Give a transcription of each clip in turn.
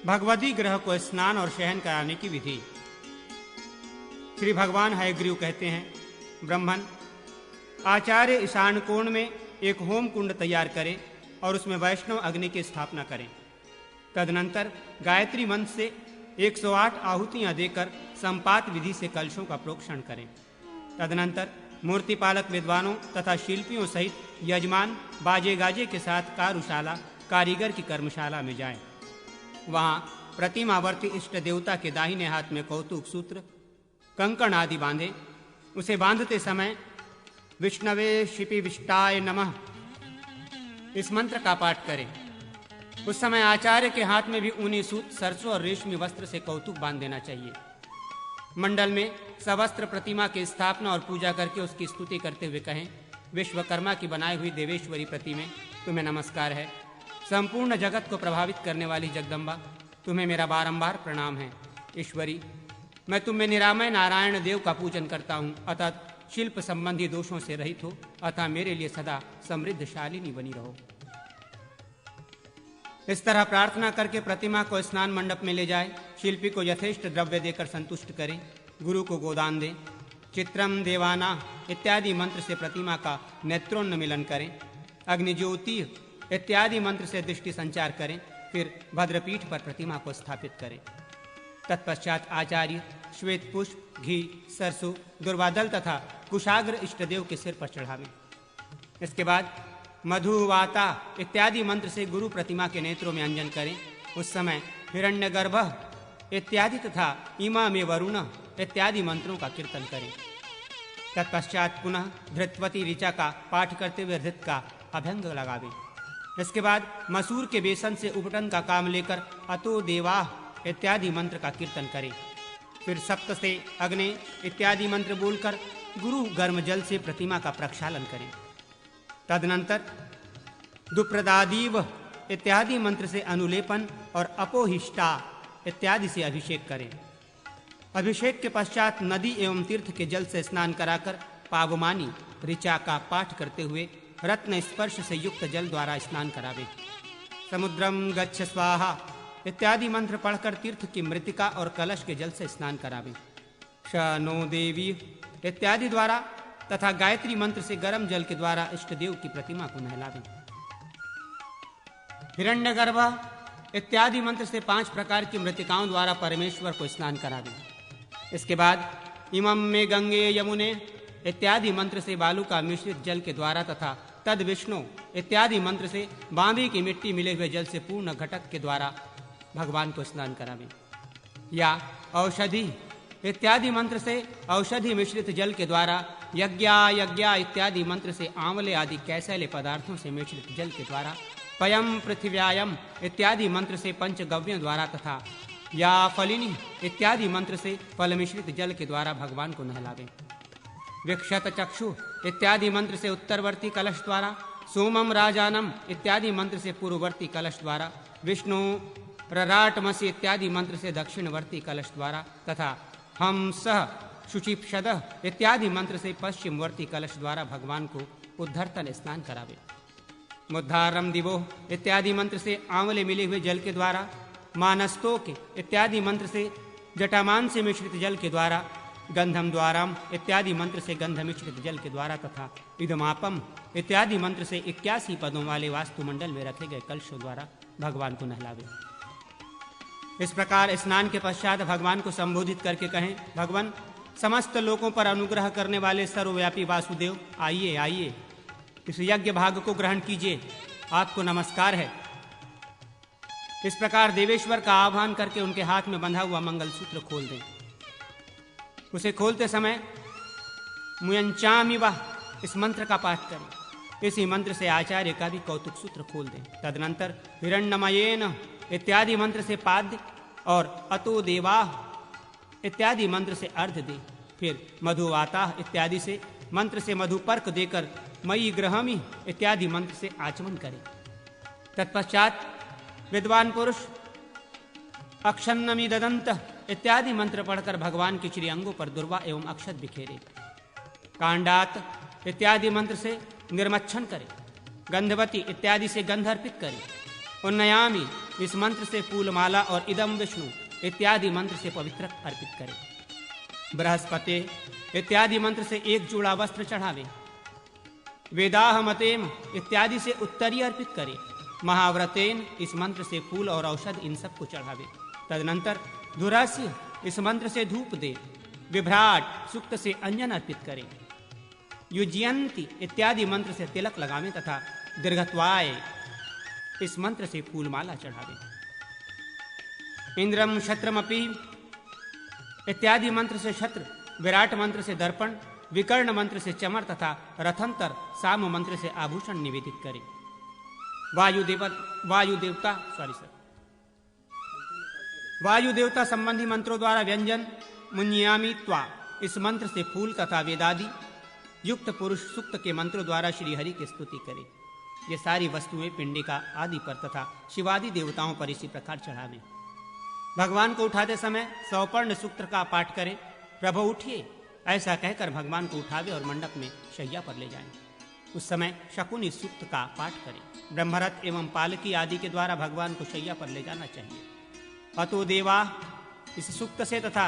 भगवदी ग्रह को स्नान और शयन कराने की विधि। श्री भगवान हयग्रीव कहते हैं, ब्राह्मण आचार्य ईशान कोण में एक होम कुंड तैयार करें और उसमें वैष्णव अग्नि की स्थापना करें। तदनंतर गायत्री मंत्र से 108 आहुतियां देकर संपात विधि से कलशों का प्रोक्षण करें। तदनंतर मूर्तिपालक विद्वानों तथा शिल्पियों सहित यजमान बाजे गाजे के साथ कारुशाला कारीगर की कर्मशाला में जाएं। वहां प्रतिमावर्ती इष्ट देवता के दाहिने हाथ में कौतुक सूत्र कंकण आदि बांधे। उसे बांधते समय विष्णवे शिपिविष्टाय नमः इस मंत्र का पाठ करें। उस समय आचार्य के हाथ में भी ऊनी सूत सरसों और रेशमी वस्त्र से कौतुक बांध देना चाहिए। मंडल में सवस्त्र प्रतिमा की स्थापना और पूजा करके उसकी स्तुति करते हुए कहें, विश्वकर्मा की बनाई हुई देवेश्वरी प्रतिमा तुम्हें नमस्कार है। संपूर्ण जगत को प्रभावित करने वाली जगदम्बा तुम्हें मेरा बारंबार प्रणाम है। ईश्वरी, मैं तुम में निरामय नारायण देव का पूजन करता हूँ, अतः शिल्प संबंधी दोषों से रहित हो, अतः मेरे लिए सदा समृद्धशालिनी बनी रहो। इस तरह प्रार्थना करके प्रतिमा को स्नान मंडप में ले जाए। शिल्पी को यथेष्ट द्रव्य देकर संतुष्ट करें। गुरु को गोदान दें। चित्रम देवाना इत्यादि मंत्र से प्रतिमा का नेत्रोन्मिलन करें। अग्निज्योति इत्यादि मंत्र से दृष्टि संचार करें। फिर भद्रपीठ पर प्रतिमा को स्थापित करें। तत्पश्चात आचार्य श्वेत पुष्प, घी, सरसों, दुर्वादल तथा कुशाग्र इष्टदेव के सिर पर चढ़ावें। इसके बाद मधुवाता इत्यादि मंत्र से गुरु प्रतिमा के नेत्रों में अंजन करें। उस समय हिरण्यगर्भ इत्यादि तथा इमा में वरुण इत्यादि मंत्रों का कीर्तन करें। तत्पश्चात पुनः धृतवती ऋचा का पाठ करते हुए धृत का अभ्यंग लगावें। इसके बाद मसूर के बेसन से उपटन का काम लेकर अतो देवाः इत्यादि मंत्र का कीर्तन करें। फिर सप्त से अग्नि इत्यादि मंत्र बोलकर गुरु गर्म जल से प्रतिमा का प्रक्षालन करें। तदनंतर दुप्रदादीव इत्यादि मंत्र से अनुलेपन और अपोहिष्टा इत्यादि से अभिषेक करें। अभिषेक के पश्चात नदी एवं तीर्थ के जल से स्नान कराकर पावमानी ऋचा का पाठ करते हुए रत्न स्पर्श से युक्त जल द्वारा स्नान करावे। समुद्रम गच्छ स्वाहा इत्यादि मंत्र पढ़कर तीर्थ की मृतिका और कलश के जल से स्नान करावे। श नो देवी इत्यादि द्वारा तथा गायत्री मंत्र से गर्म जल के द्वारा इष्ट देव की प्रतिमा को नहलावें। हिरण्यगर्भ इत्यादि मंत्र से 5 प्रकार की मृतिकाओं द्वारा परमेश्वर को स्नान करावें। इसके बाद इमं में गंगे यमुने इत्यादि मंत्र से बालू का मिश्रित जल के द्वारा तथा तद विष्णु इत्यादि मंत्र से बांबी की मिट्टी मिले हुए जल से पूर्ण घटक के द्वारा भगवान को स्नान करावें। या औषधि इत्यादि मंत्र से औषधि मिश्रित जल के द्वारा यज्ञा इत्यादि मंत्र से आंवले आदि कैसैले पदार्थों से मिश्रित जल के द्वारा पयम पृथिव्यायम इत्यादि मंत्र से पंचगव्यों द्वारा तथा या फलिनी इत्यादि मंत्र से फल मिश्रित जल के द्वारा भगवान को नहलावें। विक्षत चक्षु इत्यादि मंत्र से उत्तरवर्ती कलश द्वारा, सोमम राजानम इत्यादि मंत्र से पूर्ववर्ती कलश द्वारा, विष्णु रराटमसि इत्यादि मंत्र से दक्षिणवर्ती कलश द्वारा तथा हम सह शुचिपद इत्यादि मंत्र से पश्चिमवर्ती कलश द्वारा भगवान को उद्धर्तन स्नान करावे। मुद्धारम दिवो इत्यादि मंत्र से आंवले मिले हुए जल के द्वारा, मानस्तोक इत्यादि मंत्र से जटामान से मिश्रित जल के द्वारा, गंधम द्वाराम इत्यादि मंत्र से गंध मिश्रित जल के द्वारा तथा इदमापम इत्यादि मंत्र से 81 पदों वाले वास्तुमंडल में रखे गए कलशों द्वारा भगवान को नहलावे। इस प्रकार स्नान के पश्चात भगवान को संबोधित करके कहें, भगवान समस्त लोगों पर अनुग्रह करने वाले सर्वव्यापी वासुदेव, आइए आइए इस यज्ञ भाग को ग्रहण कीजिए, आपको नमस्कार है। इस प्रकार देवेश्वर का आह्वान करके उनके हाथ में बंधा हुआ मंगलसूत्र खोल दें। उसे खोलते समय मुयंचामिवा इस मंत्र का पाठ करें। इसी मंत्र से आचार्य का भी कौतुक सूत्र खोल दें। तदनंतर हिरण्यमयेन इत्यादि मंत्र से पाद्य और अतो देवाः इत्यादि मंत्र से अर्ध दें। फिर मधुवाता इत्यादि से मंत्र से मधुपर्क देकर मयि ग्रहमी इत्यादि मंत्र से आचमन करें। तत्पश्चात विद्वान पुरुष अक्षन्नमी ददंत इत्यादि मंत्र पढ़कर भगवान के श्री अंगों पर दुर्वा एवं अक्षत बिखेरे। कांडात इत्यादि मंत्र से निर्मच्छन करें। गंधवती इत्यादि से गंध अर्पित करें। उन्नयामी इस मंत्र से फूलमाला और इदम विष्णु इत्यादि मंत्र से पवित्र अर्पित करे। बृहस्पति इत्यादि मंत्र से एक जोड़ा वस्त्र चढ़ावे। वेदाहमतेम इत्यादि से उत्तरी अर्पित करे। महाव्रतेन इस मंत्र से फूल और औषध इन सब को चढ़ावे। तदनंतर धुरास्य इस मंत्र से धूप दे। विभ्राट सूक्त से अंजन अर्पित करे। युज्यंती इत्यादि मंत्र से तिलक लगावे तथा दीर्घत्वाय इस मंत्र से फूलमाला चढ़ावे। इंद्रम छत्रमपि इत्यादि मंत्र से छत्र, विराट मंत्र से दर्पण, विकर्ण मंत्र से चमर तथा रथंतर साम मंत्र से आभूषण निवेदित करे। वायु देवता संबंधी मंत्रों द्वारा व्यंजन मुन्यामी त्वा इस मंत्र से फूल तथा वेदादि युक्त पुरुष सूक्त के मंत्रों द्वारा श्री हरि की स्तुति करे। ये सारी वस्तुएं पिंडिका आदि पर तथा शिवादि देवताओं पर इसी प्रकार चढ़ावें। भगवान को उठाते समय सौपर्ण सूक्त का पाठ करें। प्रभु उठिए ऐसा कहकर भगवान को उठावे और मंडप में शैया पर ले जाएं। उस समय शकुनी सूक्त का पाठ करें। ब्रह्मरथ एवं पालकी आदि के द्वारा भगवान को शैया पर ले जाना चाहिए। अतो देवा इस सूक्त से तथा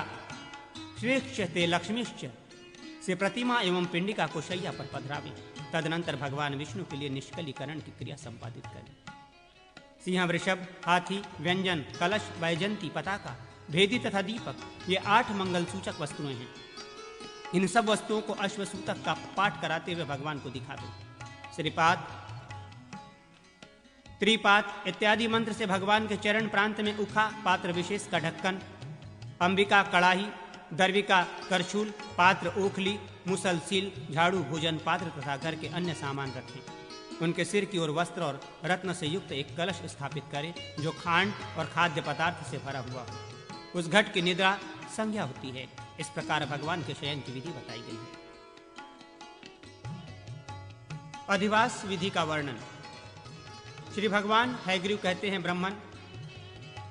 श्रेष्ठ ते लक्ष्मीश्च से प्रतिमा एवं पिंडिका को शैया पर पधरावे। तदनंतर भगवान विष्णु के लिए निष्कलीकरण की क्रिया संपादित करें। सिंह, वृषभ, हाथी, व्यंजन, कलश, वैजंती, पताका, भेदी तथा दीपक ये 8 मंगल सूचक वस्तुएं हैं। इन सब वस्तुओं को अश्वसूतक का पाठ कराते हुए भगवान को दिखावे। श्रीपाद, त्रिपाद इत्यादि मंत्र से भगवान के चरण प्रांत में उखा, पात्र विशेष का ढक्कन, अंबिका कड़ाही, दर्विका करछूल, पात्र ओखली, मुसल, सील, झाड़ू, भोजन पात्र तथा घर के अन्य सामान रखें। उनके सिर की ओर वस्त्र और रत्न से युक्त एक कलश स्थापित करें जो खांड और खाद्य पदार्थ से भरा हुआ हो। उस घट की निद्रा संज्ञा होती है। इस प्रकार भगवान के शयन की विधि बताई गई है। अधिवास विधि का वर्णन। श्री भगवान हयग्रीव कहते हैं, ब्रह्मन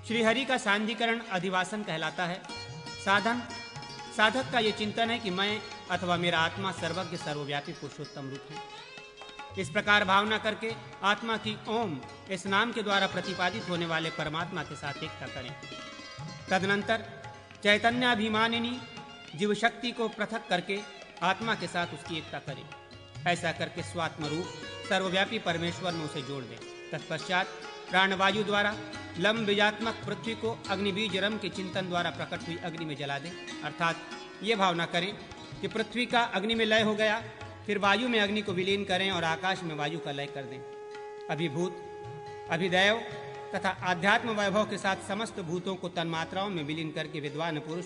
श्री हरि का सांधिकरण अधिवासन कहलाता है। साधक का ये चिंतन है कि मैं अथवा मेरा आत्मा सर्वज्ञ सर्वव्यापी पुरुषोत्तम रूप है। इस प्रकार भावना करके आत्मा की ओम इस नाम के द्वारा प्रतिपादित होने वाले परमात्मा के साथ एकता करें। तदनंतर चैतन्याभिमानिनी जीव शक्ति को पृथक करके आत्मा के साथ उसकी एकता करें। ऐसा करके स्वात्म रूप सर्वव्यापी परमेश्वर में उसे जोड़ दें। तत्पश्चात प्राणवायु द्वारा लम बीजात्मक पृथ्वी को अग्निबीज रम के चिंतन द्वारा प्रकट हुई अग्नि में जला दें। अर्थात ये भावना करें कि पृथ्वी का अग्नि में लय हो गया, फिर वायु में अग्नि को विलीन करें और आकाश में वायु का लय कर दें। अभिभूत, अभिदैव तथा आध्यात्म वैभव के साथ समस्त भूतों को तन्मात्राओं में विलीन करके विद्वान पुरुष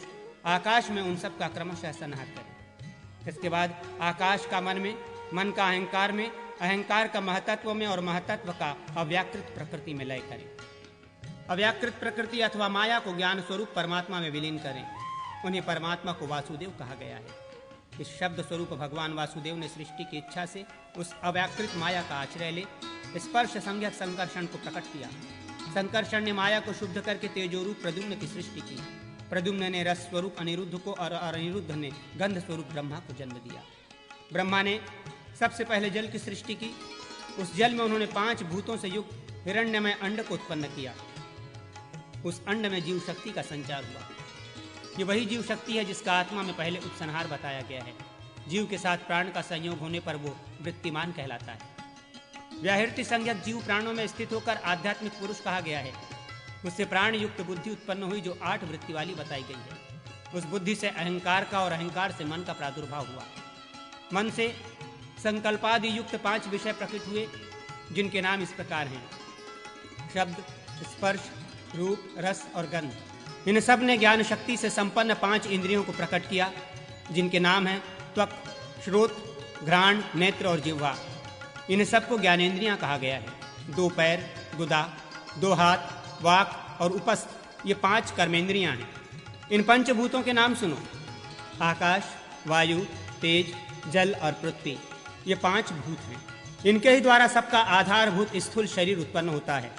आकाश में उन सब का क्रमशः संहार करें। इसके बाद आकाश का मन में, मन का अहंकार में, अहंकार का महतत्व में और महतत्व का अव्याकृत प्रकृति में लय करें। अव्याकृत प्रकृति अथवा माया को ज्ञान स्वरूप परमात्मा में विलीन करें। उन्हें परमात्मा को वासुदेव कहा गया है। इस शब्द स्वरूप भगवान वासुदेव ने सृष्टि की इच्छा से उस अव्याकृत माया का आश्रय ले स्पर्श संज्ञक संकर्षण को प्रकट किया। संकर्षण ने माया को शुद्ध करके तेजोरूप प्रद्युम्न की सृष्टि की। प्रद्युम्न ने रस स्वरूप अनिरुद्ध को और अनिरुद्ध ने गंध स्वरूप ब्रह्मा को जन्म दिया। ब्रह्मा ने सबसे पहले जल की सृष्टि की। उस जल में उन्होंने 5 भूतों से युक्त हिरण्यमय अंड को उत्पन्न किया। उस अंड में जीव शक्ति का संचार हुआ। ये वही जीव शक्ति है जिसका आत्मा में पहले उपसंहार बताया गया है। जीव के साथ प्राण का संयोग होने पर वो वृत्तिमान कहलाता है। व्याहृति संज्ञक जीव प्राणों में स्थित होकर आध्यात्मिक पुरुष कहा गया है। उससे प्राण युक्त बुद्धि उत्पन्न हुई जो 8 वृत्ति वाली बताई गई है। उस बुद्धि से अहंकार का और अहंकार से मन का प्रादुर्भाव हुआ। मन से संकल्पादि युक्त 5 विषय प्रकट हुए जिनके नाम इस प्रकार हैं: शब्द, स्पर्श, रूप, रस और गंध। इन सब ने ज्ञान शक्ति से संपन्न 5 इंद्रियों को प्रकट किया जिनके नाम हैं त्वक, श्रोत, घ्राण, नेत्र और जिह्वा। इन सबको ज्ञानेंद्रियां कहा गया है। 2 पैर, गुदा, 2 हाथ, वाक और उपस्थ ये 5 कर्मेंद्रियां हैं। इन पंचभूतों के नाम सुनो: आकाश, वायु, तेज, जल और पृथ्वी। ये 5 भूत हैं। इनके ही द्वारा सबका आधारभूत स्थूल शरीर उत्पन्न होता है।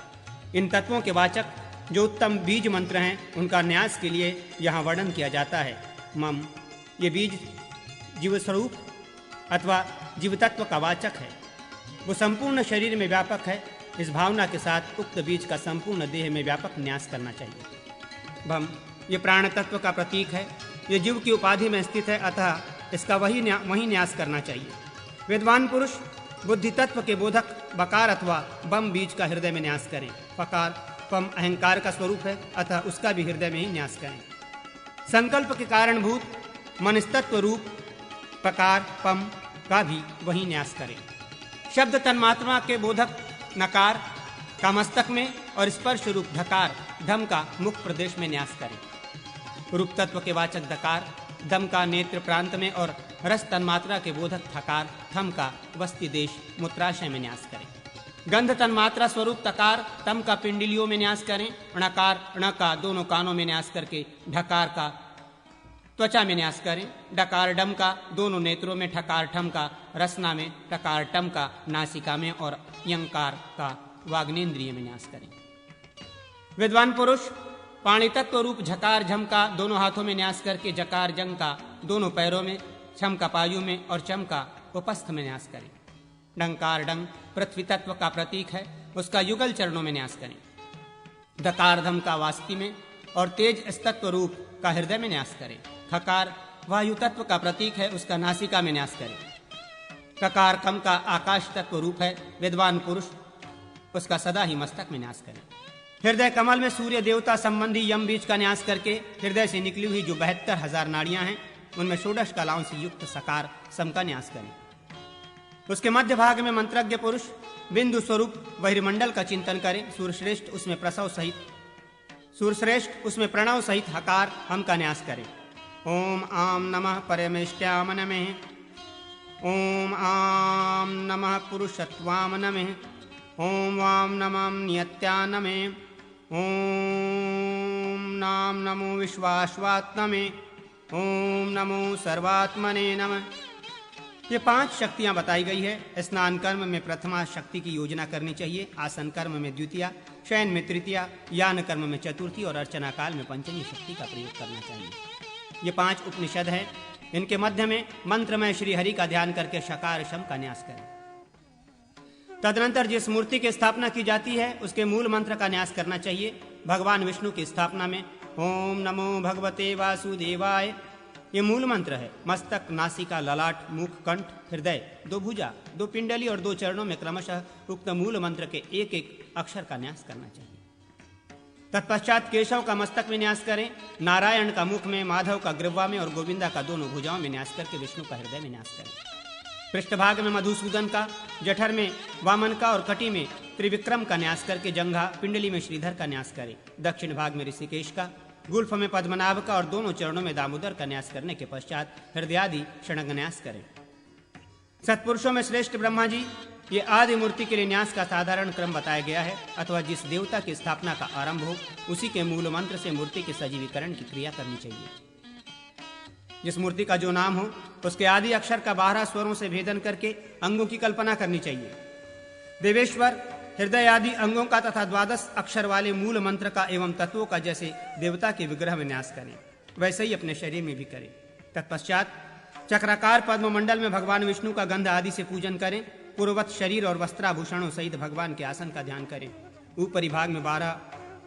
इन तत्वों के वाचक जो उत्तम बीज मंत्र हैं उनका न्यास के लिए यहाँ वर्णन किया जाता है। मम, ये बीज जीव स्वरूप अथवा जीव तत्व का वाचक है। वो संपूर्ण शरीर में व्यापक है इस भावना के साथ उक्त बीज का संपूर्ण देह में व्यापक न्यास करना चाहिए। भम ये प्राण तत्व का प्रतीक है, ये जीव की उपाधि में स्थित है, अतः इसका वही न्यास करना चाहिए। विद्वान पुरुष बुद्धि तत्व के बोधक बकार अथवा बम बीज का हृदय में न्यास करें। पकार पम अहंकार का स्वरूप है, अतः उसका भी हृदय में ही न्यास करें। संकल्प के कारणभूत मनस्तत्व रूप पकार पम का भी वही न्यास करें। शब्द तन्मात्रा के बोधक नकार का मस्तक में और स्पर्श रूप धकार धम का मुख प्रदेश में न्यास करें। रूप तत्व के वाचक दकार दम का नेत्र प्रांत में और रस तन्मात्रा के बोधक थकार थम का वस्ति देश मूत्राशय में न्यास करें। गंध तन्मात्रा स्वरूप तकार तम का पिंडलियों में न्यास करें। णकार ण का दोनों कानों में न्यास करके ढकार का त्वचा में न्यास करें। डकार डम का दोनों नेत्रों में, ठकार ठम का रसना में, टकार टम का नासिका में और यंकार का वाग्नेन्द्रिय में न्यास करें। विद्वान पुरुष पाणी तत्व रूप झकार झम का दोनों हाथों में न्यास करके जकार जंग का दोनों पैरों में, छम का पायु में और चम का उपस्थ में न्यास करें। डंकार डंग पृथ्वी तत्व का प्रतीक है, उसका युगल चरणों में न्यास करें। दकार धम का वास्ति में और तेज तत्व रूप का हृदय में न्यास करें। खकार वायु तत्व का प्रतीक है, उसका नासिका में न्यास करें। ककार कम का आकाश तत्व रूप है, विद्वान पुरुष उसका सदा ही मस्तक में न्यास करें। हृदय कमल में सूर्य देवता संबंधी यम बीज का न्यास करके हृदय से निकली हुई जो 72,000 नाड़ियां हैं उनमें षोडश कलाओं से युक्त सकार सम का न्यास करें। उसके मध्य भाग में मंत्रज्ञ पुरुष बिंदु स्वरूप बहिर्मंडल का चिंतन करें। सूर्यश्रेष्ठ उसमें प्रणव सहित हकार हम का न्यास करें। ओम आम नमः परमेष्ठ्याम नमः। ओम आम नमः पुरुषत्वाम नमः। ओम वाम नमः नियत्या नमः। ओम नाम नमो विश्वाश्वात्मने। ओम नमो सर्वात्मने नमः। ये 5 शक्तियां बताई गई है। स्नान कर्म में प्रथमा शक्ति की योजना करनी चाहिए, आसन कर्म में द्वितीया, शयन में तृतीया, यान कर्म में चतुर्थी और अर्चना काल में पंचमी शक्ति का प्रयोग करना चाहिए। ये 5 उपनिषद हैं। इनके मध्य में मंत्र में श्री हरि का ध्यान करके शकार शम का न्यास करें। तदनंतर जिस मूर्ति की स्थापना की जाती है उसके मूल मंत्र का न्यास करना चाहिए। भगवान विष्णु की स्थापना में ओम नमो भगवते वासुदेवाय ये मूल मंत्र है। मस्तक, नासिका, ललाट, मुख, कंठ, हृदय, 2 भुजा, 2 पिंडली और 2 चरणों में क्रमशः उक्त मूल मंत्र के एक एक अक्षर का न्यास करना चाहिए। तत्पश्चात केशव का मस्तक में न्यास करें, नारायण का मुख में, माधव का ग्रीवा में और गोविंदा का दोनों भुजाओं में न्यास करके विष्णु का हृदय में न्यास करें। पृष्ठभाग में मधुसूदन का, जठर में वामन का और कटी में त्रिविक्रम का न्यास करके जंघा, पिंडली में श्रीधर का न्यास करें। दक्षिण भाग में ऋषिकेश का, गुल्फ में पद्मनाभ का और दोनों चरणों में दामोदर का न्यास करने के पश्चात हृदयादि षडंग न्यास करें। सत्पुरुषों में श्रेष्ठ ब्रह्मा जी ये आदि मूर्ति के लिए न्यास का साधारण क्रम बताया गया है, अथवा जिस देवता की स्थापना का आरंभ हो उसी के मूल मंत्र से मूर्ति के सजीवीकरण की क्रिया करनी चाहिए। जिस मूर्ति का जो नाम हो उसके आदि अक्षर का 12 स्वरों से भेदन करके अंगों की कल्पना करनी चाहिए। देवेश्वर हृदय आदि अंगों का तथा 12 अक्षर वाले मूल मंत्र का एवं तत्वों का जैसे देवता के विग्रह में न्यास करें वैसे ही अपने शरीर में भी करें। तत्पश्चात चक्राकार पद्म मंडल में भगवान विष्णु का गंध आदि से पूजन करें। पूर्ववत शरीर और वस्त्राभूषणों सहित भगवान के आसन का ध्यान करें। ऊपरी भाग में 12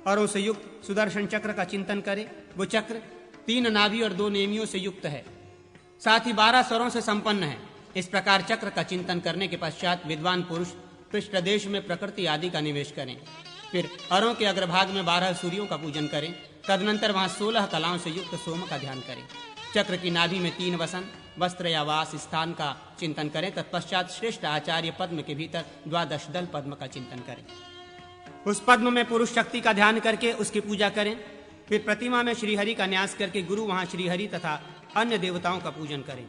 औरों से युक्त सुदर्शन चक्र का चिंतन करें। वो चक्र 3 नाभि और 2 नेमियों से युक्त है, साथ ही 12 स्वरों से संपन्न है। इस प्रकार चक्र का चिंतन करने के पश्चात विद्वान पुरुष पृष्ठदेश में प्रकृति आदि का निवेश करें। फिर अरों के अग्रभाग में 12 सूर्यों का पूजन करें। तदनंतर वहां 16 कलाओं से युक्त सोम का ध्यान करें। चक्र की नाभि में 3 वसन, वस्त्र या वास स्थान का चिंतन करें। तत्पश्चात श्रेष्ठ आचार्य पद्म के भीतर 12 दल पद्म का चिंतन करें। उस पद्म में पुरुष शक्ति का ध्यान करके उसकी पूजा करें। फिर प्रतिमा में श्रीहरि का न्यास करके गुरु वहां श्रीहरि तथा अन्य देवताओं का पूजन करें।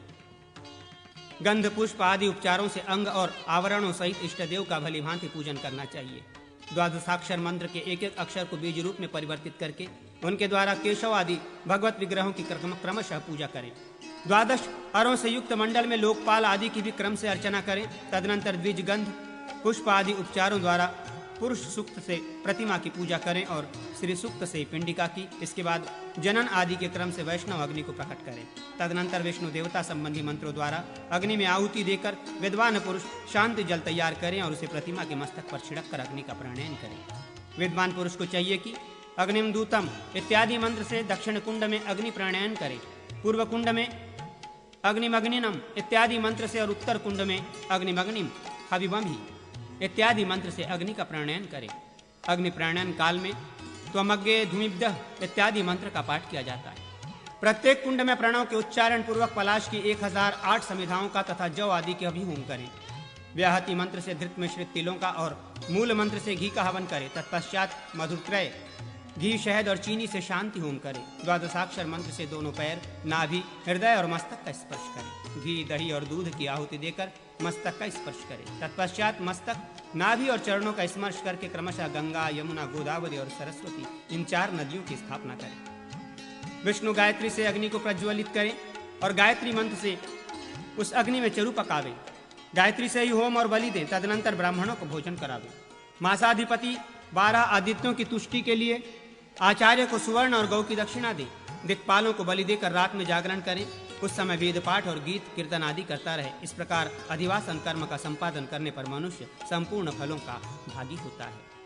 गंध पुष्प आदि उपचारों से अंग और आवरणों सहित इष्ट देव का भली भांति पूजन करना चाहिए। 12 मंत्र के एक एक अक्षर को बीज रूप में परिवर्तित करके उनके द्वारा केशव आदि भगवत विग्रहों की क्रमशः पूजा करें। 12 अरों से युक्त मंडल में लोकपाल आदि की भी क्रम से अर्चना करें। तदनंतर द्विज, गंध, पुष्प आदि उपचारों द्वारा पुरुष सूक्त से प्रतिमा की पूजा करें और श्री सूक्त से पिंडिका की। इसके बाद जनन आदि के क्रम से वैष्णव अग्नि को प्रकट करें। तदनंतर विष्णु देवता संबंधी मंत्रों द्वारा अग्नि में आहुति देकर विद्वान पुरुष शांति जल तैयार करें और उसे प्रतिमा के मस्तक पर छिड़क कर अग्नि का प्राणायाम करें। विद्वान पुरुष को चाहिए कि अग्निम दूतम इत्यादि मंत्र से दक्षिण कुंड में अग्नि प्राणायाम करें, पूर्व कुंड में अग्निमग्निनम इत्यादि मंत्र से और उत्तर कुंड में अग्निमग्निम हविबमहि इत्यादि मंत्र से अग्नि का प्राणायाम करें। अग्नि प्राणायाम काल में त्वमग्गे धूमिब्दः इत्यादि मंत्र का पाठ किया जाता है। प्रत्येक कुंड में प्रणव के उच्चारण पूर्वक पलाश की 1008 समिधाओं का तथा जौ आदि के भी होम करें। व्याहति मंत्र से धृत मिश्रित तिलों का और मूल मंत्र से घी का हवन करें। तत्पश्चात मधुत्रय घी, शहद और चीनी से शांति होम करें। द्वादशाक्षर मंत्र से दोनों पैर, नाभि, हृदय और मस्तक का स्पर्श करें। घी, दही और दूध की आहुति देकर मस्तक का स्पर्श करें। तत्पश्चात मस्तक, नाभि और चरणों का स्पर्श करके क्रमशः गंगा, यमुना, गोदावरी और सरस्वती इन 4 नदियों की स्थापना करें। विष्णु गायत्री से अग्नि को प्रज्वलित करें और गायत्री मंत्र से उस अग्नि में चरु पकावें। गायत्री से ही होम और बलि दें। तदनंतर ब्राह्मणों को भोजन करावें। मासाधिपति 12 आदित्यों की तुष्टि के लिए आचार्य को सुवर्ण और गौ की दक्षिणा दें। दिक्पालों को बलि देकर रात में जागरण करें। उस समय वेद पाठ और गीत कीर्तन आदि करता रहे। इस प्रकार अधिवासन कर्म का संपादन करने पर मनुष्य संपूर्ण फलों का भागी होता है।